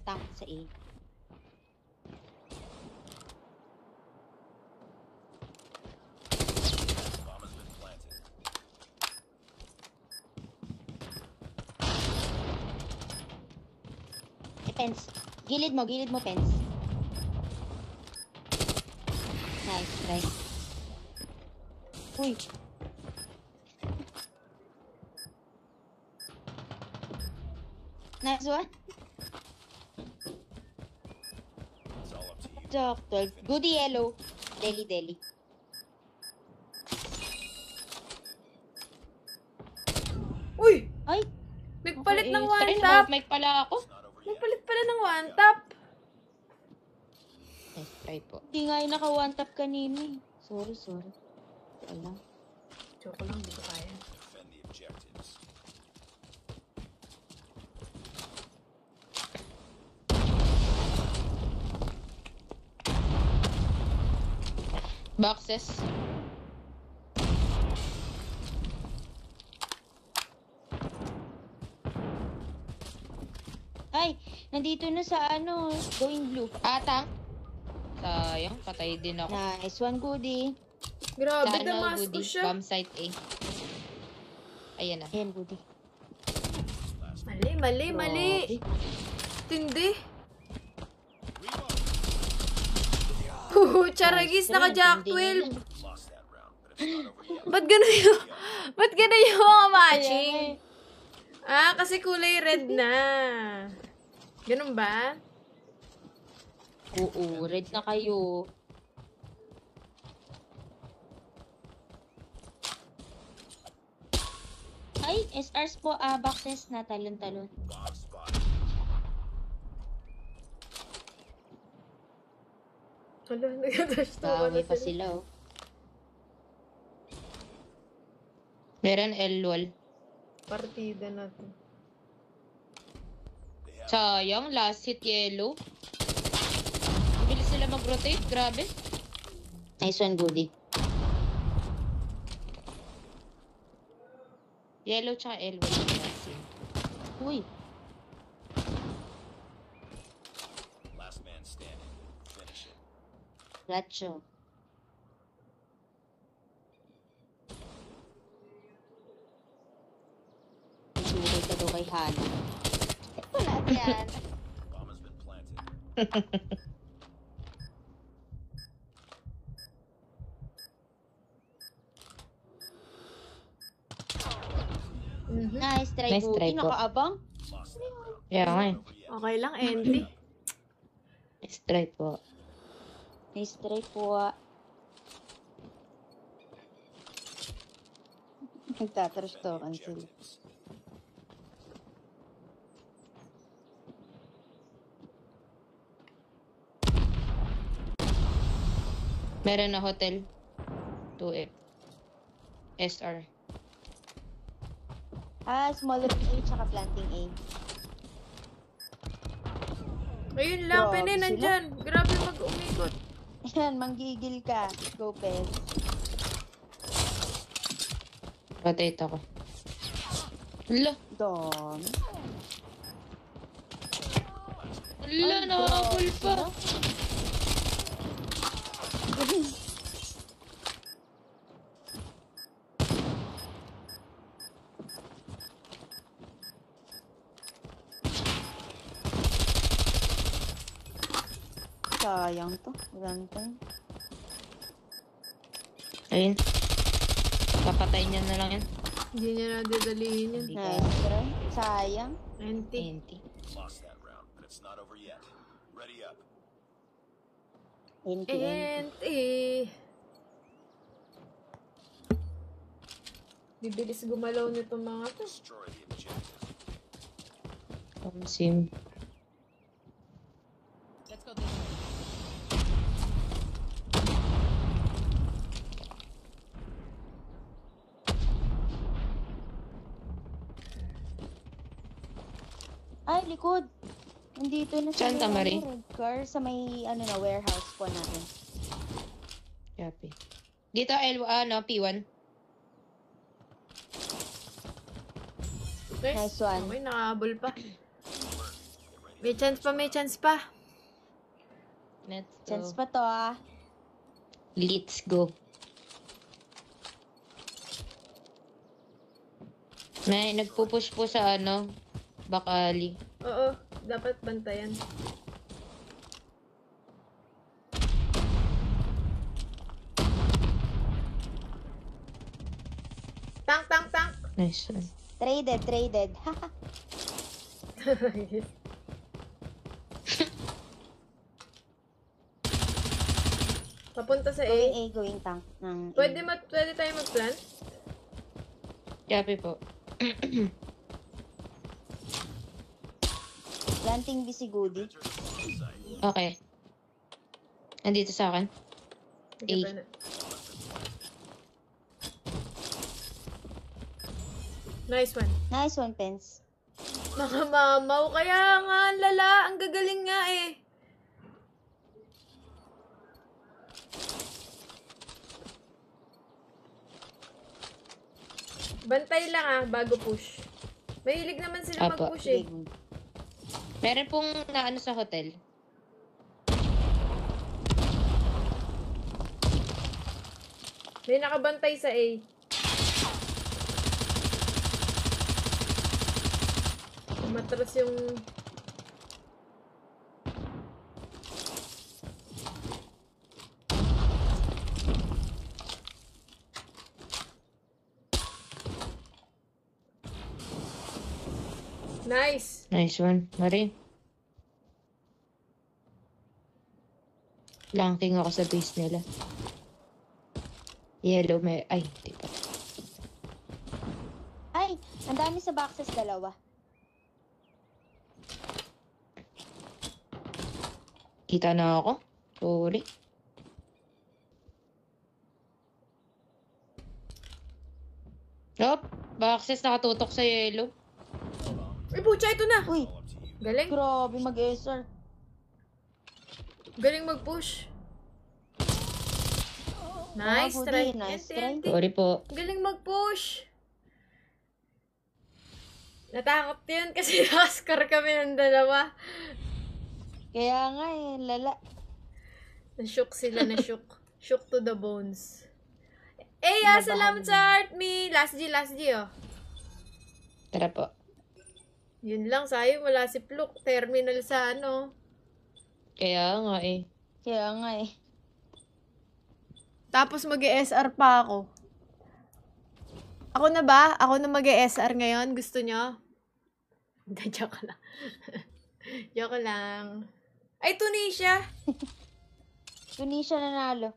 Natakot sa A. Pens. Gilid mo, Pens. Nice, try. Uy. Nice one. Joke, 12. Goody yellow. Deli. Uy! Ay! Nagpalit ng Sorry, one tap. mic pala ako. Nagpalit pala ng one tap. Nice try po. Hindi nga yung naka-one tap kanina eh. Sorry. Wala. Joke lang, hindi ko kaya. Boxes. Ay! Nandito na sa ano, going blue. Ata. Sayang, patay din ako. Nice one, Goody. Grabe, Sa ano, damas ko Goody? siya. Bomb site A. Ayan na. Ayan, Goody. Mali. Tindi. Charagis, naka-jack 12. Ba't ganun yung mga matching? Ah, kasi kulay red na. Ganun ba? Oo, red na kayo. Ay, SRs po, boxes na talon-talon. Hala, nag-dash to. Bawi pa sila, oh. Meron L-wall. Partida na to. Sayang, last hit yellow. Bilis sila mag-rotate, grabe. Nice one, Goody. Yellow tsaka L-wall. Uy. Gacho. Suray ka daw kay Hana. Wala yan. Nice try, Nice Goody. try po. Nakaabang. Yeah, nga eh. Okay lang, Envy. Nice try po. Nice try po. Nagtatrash-talkan sila. Meron na hotel. 2F. SR. Smaller A tsaka planting A. Ayun lang, Grabe Pene, sila. nandyan. Grabe mag-umikot. Yan, manggigil ka. Go, Pez. Rotate ako. Hala. Dami. Hala, nakakapul pa. Sayang to. Gantay. Ayun. Papatay niya na lang yan. Hindi niya na didalihin yun. Nice try. Sayang. Enti. TNT. Enti. Enti. Bibilis gumalaw nito mga to. Sim. Ay, likod. Nandito na sa Saan, Tamari? red car sa may na warehouse po natin. Copy. Dito P1. Nice one. Okay, nakahabol pa. May chance pa, may chance pa. Let's go. Chance pa to ah. Let's go. May nagpupush po sa ano, Bakali. Oo, dapat bantayan. Tank, tank, tank! Nice one. Traded. Papunta sa Going A. A, going tank. Ng Pwede tayo mag-plant? Copy po. Planting busy goodie. Okay. Nandito sa akin. Sige, A. pwede. Nice one. Nice one, Pens. Mga mamaw, kaya nga, ang lala, ang gagaling nga eh. Bantay lang ah, bago push. Mahilig naman sila Apo. mag-push eh. Big. Meron pong naano sa hotel. May nakabantay sa A. Matras yung... Nice! Nice one. Mari. Lanking ako sa base nila. Yellow may... Ay, di pa. Ay, ang dami sa boxes, dalawa. Kita na ako. Sorry. Yup. Boxes nakatutok sa yellow. Ay, pucha, ito na! Uy, Galing. grabe mag-SR. Galing mag-push. Nice Bravo, try. Di. Nice Ente, try. ente. Sorry po. Galing mag-push. Natakot yun kasi Oscar kami ng dalawa. Kaya nga eh, lala. Na-shook sila, na-shook. Shook to the bones. Eh, salamat sa heart me. Last G, oh. Tara po. Yun lang, sayang wala si Pluk. Terminal sa ano. Kaya nga eh. Kaya nga eh. Tapos mag-SR pa ako. Ako na ba? Ako na mag-SR ngayon? Gusto nyo? Hindi, joke lang. Joke lang. Ay, Tunisia! Tunisia nanalo.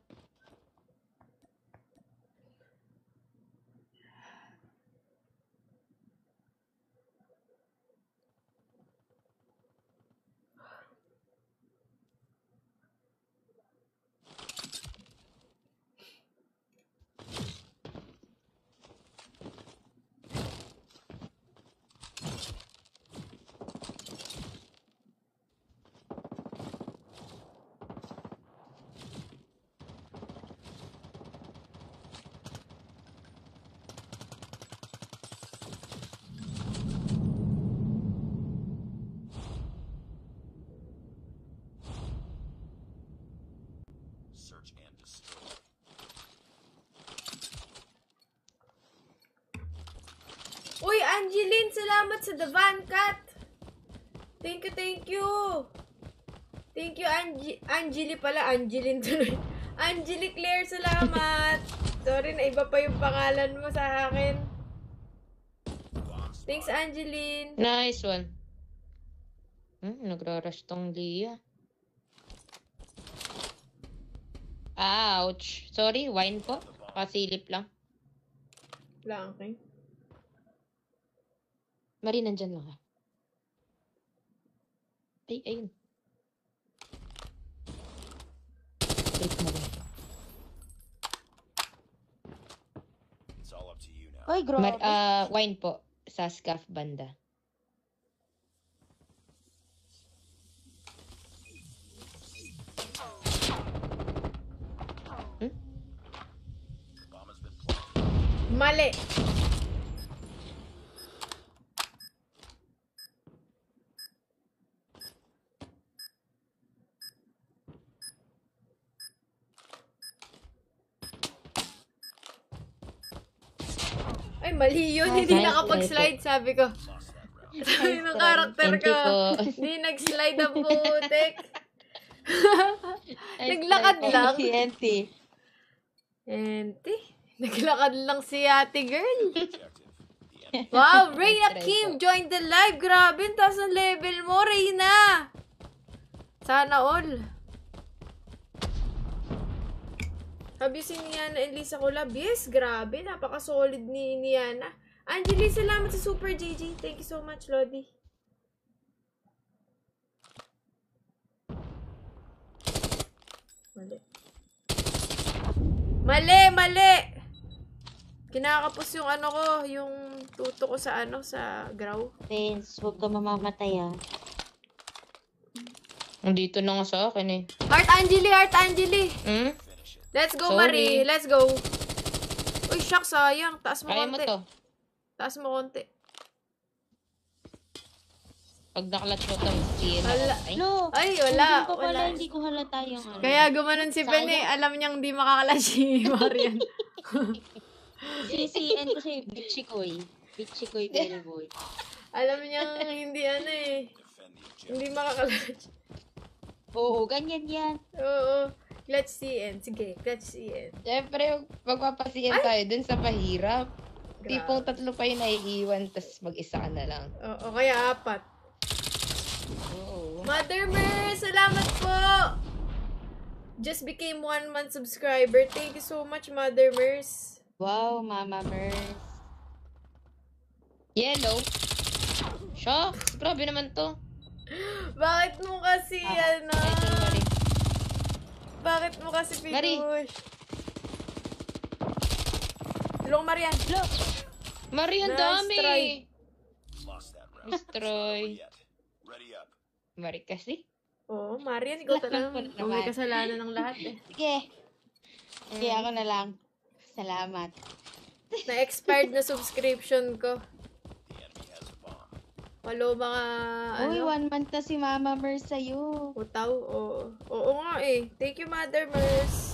Search and destroy. Uy, Angeline, salamat sa The Van Cat. Thank you, thank you. Thank you, Angeli pala. Angeline tuloy. Angeli Claire, salamat. Sorry na iba pa yung pangalan mo sa akin. Thanks, Angeline. Nice one. Nagra-rush tong Lia. Ouch. Sorry, wine po. Pasilip lang. Lang, okay. Mari, nandyan lang ha. Ay, ayun. Wait mo lang. It's all up to you now. Ay, grabe. Wine po. Sa scarf banda. Bomb has been planted. Mali. Ay, mali yun. Ah, Hindi nice nakapag-slide, sabi ko. Sabi ng karakter Thank you ko. po. Hindi nag-slide ang putik. Nice Naglakad try po. lang. TNT. Ente, naglakad lang si ate girl. Objective. The enemy Wow, Reyna Try Kim po. joined the live. Grabe, ang taas ng level mo, Reyna. Sana all. Abusin ni Yana and Lisa collab. Yes, grabe. Napaka-solid ni Yana. Angeli, salamat sa Super GG. Thank you so much, Lodi. Mali. Mali, mali! Kinakapos yung ano ko, yung tuto ko sa ano, sa graw. Vince, huwag ka mamamatay ah. Nandito na nga sa akin eh. Heart Angeli, Heart Angeli! Hmm? finish it. Let's go, Sorry. Marie. Let's go. Uy, shucks, sayang. Taas mo Kaya mo konti. to. Taas mo konti. Pag nakalat mo to, siya na Wala. ako. Ay, No! Ay, wala. Hindi pa pala, Wala. hindi ko halata yung ano. Kaya gumanon si Ben eh. Alam niyang di makakala si Marian. Sisiyan ko siya, bitchy koy. Bitchy koy, baby boy. Alam niyang hindi ano eh. Defend the objective. Hindi makakala. Oo, ganyan yan. Oo. Clutch CN. Sige, clutch CN. syempre, magpapasiyan tayo dun sa mahirap. Grabe. Tipong tatlo pa yung naiiwan, tas mag-isa ka na lang. Oo, kaya apat. Oo. Mother Mer, salamat po! Just became 1 month subscriber. Thank you so much, Mother Mers. Wow, Mama Mers. Yellow. Shucks, grabe naman to. Bakit mo kasi, ano? Ito na rin. Bakit mo kasi Mari. pinush? Tulong, Marian. Look! Mari, ang Nice dami. try. Lost that round. Destroy. Yet. Ready up. Mari kasi. Oo, Marian, ikaw talaga. Wala Ang may naman. kasalanan ng lahat eh. Sige. Sige, ako na lang. Salamat. Na-expired na subscription ko. The enemy has a bomb. Walo mga, Uy, ano, 1 month na si Mama Mers sa'yo. utaw. Oo. Oo nga eh. Thank you, Mother Mers.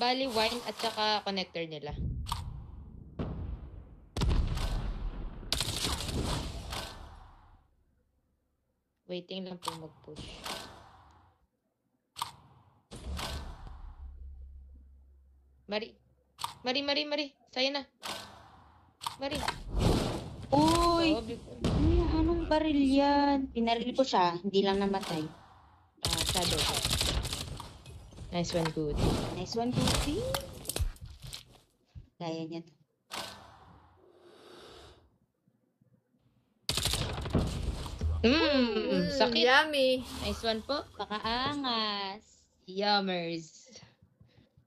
Bali, wine at saka connector nila. Waiting lang po mag-push. Mari. Mari. Sa'yo na. Mari. Uy! Sabi ko. Anong baril yan? Pinaril ko siya, hindi lang namatay. Shadow. Nice one, good. Nice one, Goofy. Kaya niya to. Sakit. Yummy. Nice one po. Pakaangas. Yummers.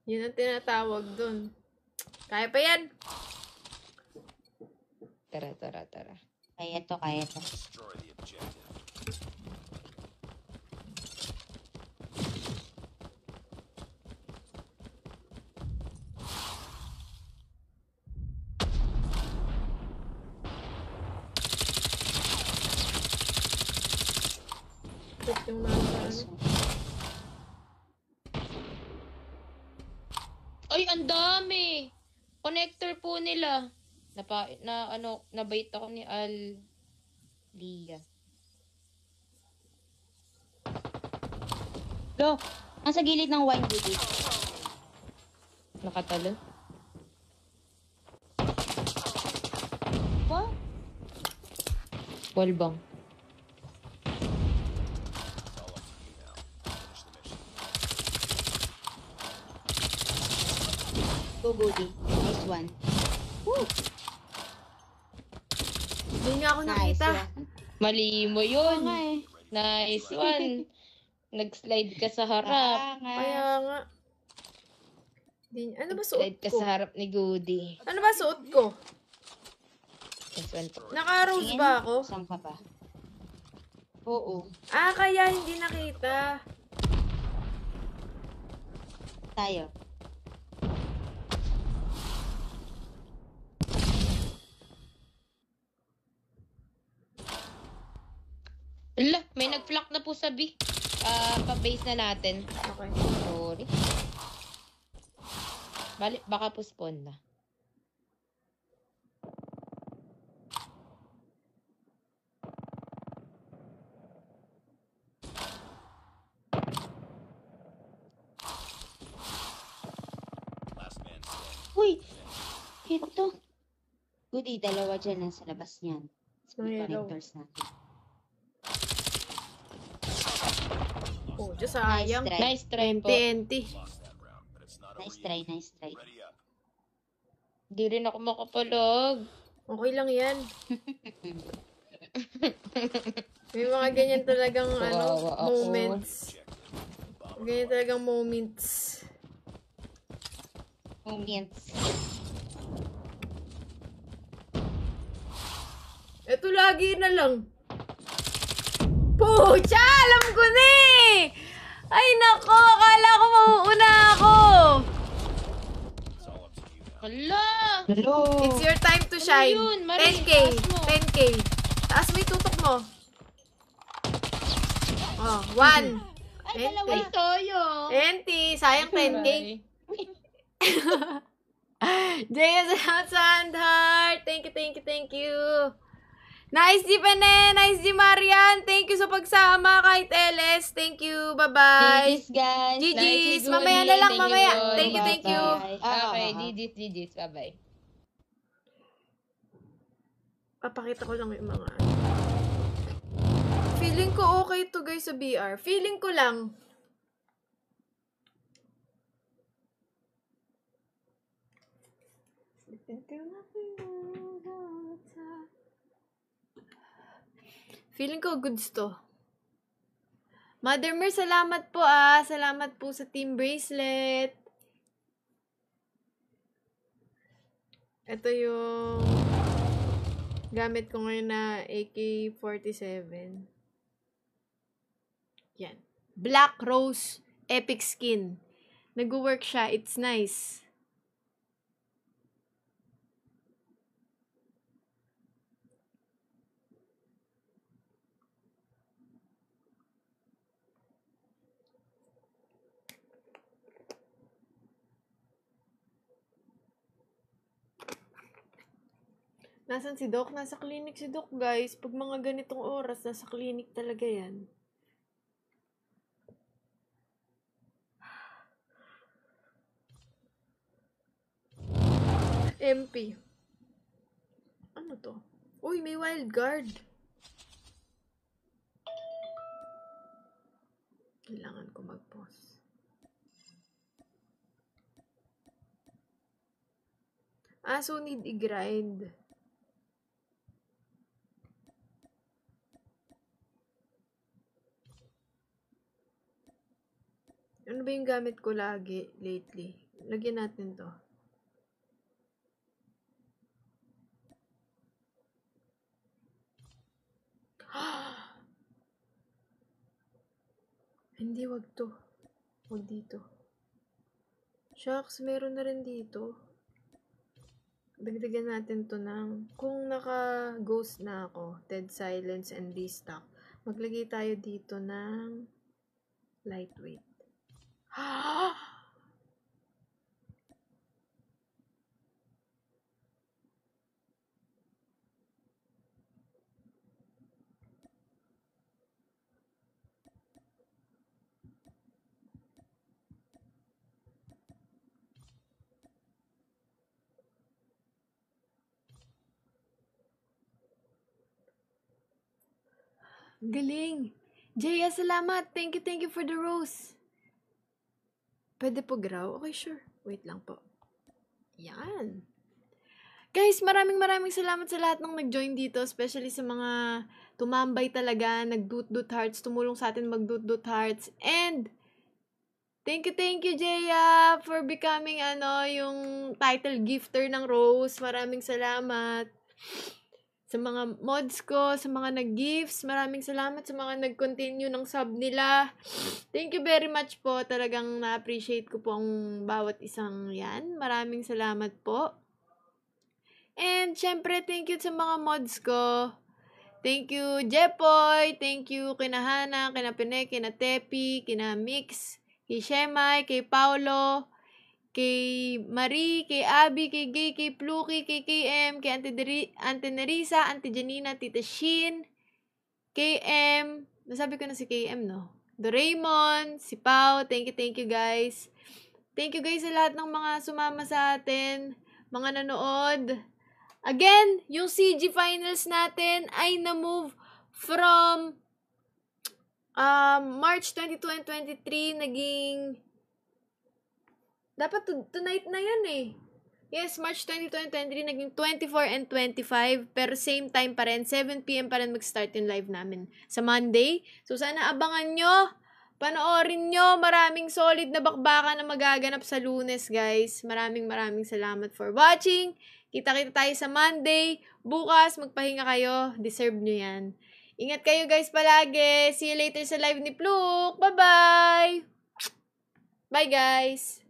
Yun ang tinatawag dun. Kaya pa yan. Tara. Kaya to. Destroy the objective. Ito yung nasa ano. Ay, ang dami! Connector po nila. Nabait ako ni Lia. Go! Nasa gilid ng wine, Goofy. Nakatalo. What? Wallbang. It's all up to you now. Go, Goofy. Nice one. Woo! Hindi nga ako Nice nakita. one. Mali mo Oo yun. nga eh. Nice one. Nag-slide ka sa harap. Pakaangas. Kaya nga. Ano ba suot Slide ka ko? sa harap ni Goody. Ano ba suot ko? Nice one po. Naka-rose Tingin, ba ako? Saan ka ba? Oo. Ah, kaya hindi nakita. Tayo. Ala, may nag-flock na po sa B. Pa-base na natin. Okay. Sorry. Baka po spawn na. Last man standing. Uy! Ito. Goody, dalawa dyan sa labas niyan. Speed Mayroon. connectors natin. Oh, Diyos, Nice sayang. try. Nice try po. TNT. Lost that round, but it's not Nice over try, yet. nice try. Ready up. Di rin ako makapalog. Okay lang yan. May mga ganyan talagang Kawawa ako. moments. Ganyan talagang moments. Moments. Ito lagi na lang. Pucha! Alam ko na eh! Ay nako! Akala ko mauuna ako! It's all up to you now. Hala! Hello! It's your time to shine. yun? Marie, 10K. taas mo. 10K. Taas mo yung tutok mo. Oh, 1. Ay, dalawa. Ay, Toyo! 20. Sayang 10K. Jaya Sandheart. Thank you, thank you, thank you. Nice G Pene. Nice G Marian. Thank you sa pagsama kahit LS. Thank you. Bye-bye. GG's, guys. GG's. Nice, Mamaya Julie. na lang, Thank you, mamaya. Boy. Thank you, thank you. Bye-bye. Okay, GG's. Bye-bye. Papakita ko lang yung mga Feeling ko okay to guys sa BR. Feeling ko lang. Feeling ko goods to. Mother Mer, salamat po ah. Salamat po sa Team Bracelet. Ito yung gamit ko ngayon na AK-47. Yan. Black Rose Epic Skin. Nag-work siya. It's nice. Nasaan si Doc? Nasa clinic si Doc, guys. Pag mga ganitong oras, nasa clinic talaga yan. MP. Ano to? Uy, may wild guard. Kailangan ko mag-pause. So need i-grind. Ano ba yung gamit ko lagi lately? Lagyan natin to. Hindi, wag to. Wag dito. Shucks, meron na rin dito. Dagdagan natin to ng, kung naka-ghost na ako, Dead Silence and Restock, maglagay tayo dito ng lightweight. Galing! Jaya, salamat! Thank you for the rose! Pwede po graw? Okay, sure. Wait lang po. Yan. Guys, maraming salamat sa lahat ng nag-join dito, especially sa mga tumambay talaga, nag-doot hearts, tumulong sa atin mag-doot hearts. And, thank you, Jaya, for becoming, yung title gifter ng Rose. Maraming salamat. Sa mga mods ko, sa mga nag-gifts, maraming salamat sa mga nag-continue ng sub nila. Thank you very much po. Talagang na-appreciate ko po ang bawat isang yan. Maraming salamat po. And, syempre, thank you sa mga mods ko. Thank you, Jepoy. Thank you, kina Hana, kina Pine, kina Tepi, kina Mix, kay Shemay, kay Paulo, kay Marie, kay Abby, kay Gay, kay Pluki, kay KM, kay Auntie Nerissa, Auntie Janina, Tita Shin, KM, nasabi ko na si KM, no? Doraemon, si Pau, thank you guys. Thank you guys sa lahat ng mga sumama sa atin, mga nanood. Again, yung CG finals natin ay na-move from March 22 and 23, naging dapat tonight na yan eh. Yes, March 22 and 23, naging 24 and 25, pero same time pa rin, 7 PM pa rin mag-start yung live namin sa Monday. So sana abangan nyo, panoorin nyo, maraming solid na bakbakan na magaganap sa Lunes, guys. Maraming salamat for watching. Kita-kita tayo sa Monday. Bukas, magpahinga kayo. Deserve nyo yan. Ingat kayo guys palagi. See you later sa live ni Pluk. Bye-bye! Bye guys!